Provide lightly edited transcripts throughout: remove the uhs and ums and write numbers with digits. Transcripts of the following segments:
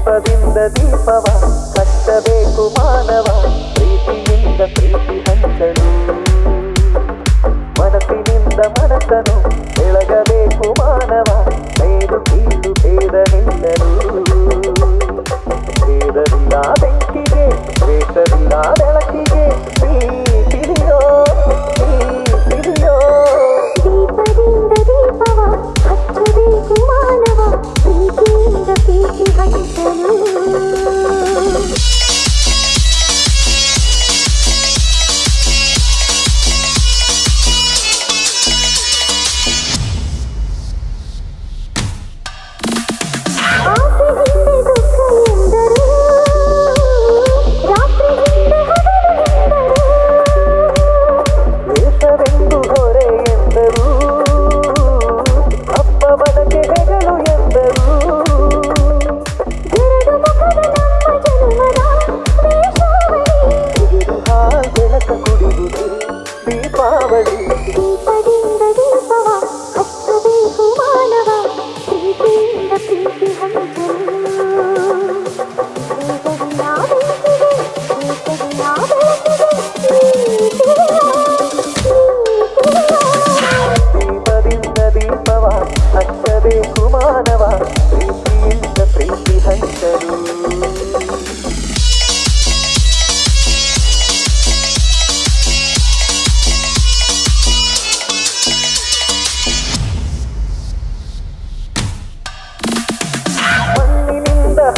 ದೀಪದಿಂದ ದೀಪವ ಹಚ್ಚಬೇಕು ಮಾನವ ಪ್ರೀತಿಯಿಂದ ಪ್ರೀತಿ ಹಂಚಲು ಮನಸ್ಸಿನಿಂದ ಮನಸ್ಸನ್ನು ಬೆಳಗಬೇಕು ಮಾನವ ಮೇಲು ಕೀಳು ಭೇದವಿಲ್ಲಲು ಭೇದವಿಲ್ಲ ಬೆಂಕಿಗೆ ದ್ವೇಷವಿಲ್ಲ ಬೆಳಕಿಗೆ ನೀ ತಿಳಿಯೋ ತಿಳಿಯೋ ದೀಪದಿಂದ ದೀಪವ ಹಚ್ಚಬೇಕು ಮಾನವ ಪ್ರೀತಿಯಿಂದ ಪ್ರೀತಿ ಹಂಚಲು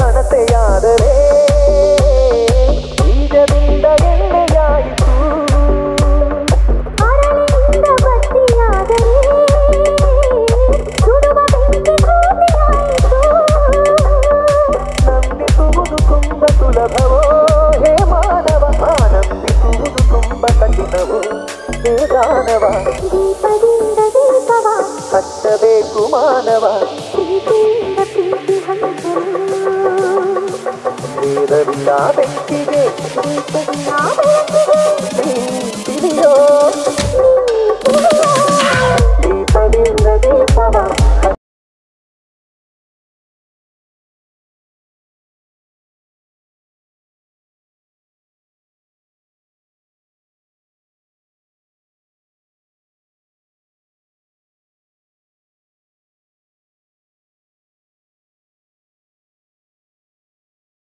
ಹಣತೆಯಾದರೆ ಬೀಜದಿಂದ ಎಣ್ಣೆಯಾಯಿತು ಅರಳಿನಿಂದ ಬತ್ತಿಯಾದರೆ ಸುಡುವ ಬೆಂಕಿ ಕೋತಿಯಾಯಿತು ನಂಬಿಸುವುದು ತುಂಬ ಸುಲಭವೋ ಹೇ ಮಾನವ ಆನಂದಿಸುವುದು ತುಂಬ ಕಠಿಣವೋ ಹೇ ದಾನವ ದೀಪದಿಂದ ದೀಪವ ಹಚ್ಚಬೇಕು ಮಾನವ ಪ್ರೀತಿಯಿಂದ ಪ್ರೀತಿ ಹಂಚಲು ಭೇದವಿಲ್ಲ ಬೆಂಕಿಗೆ ದೀಪವಿಲ್ಲ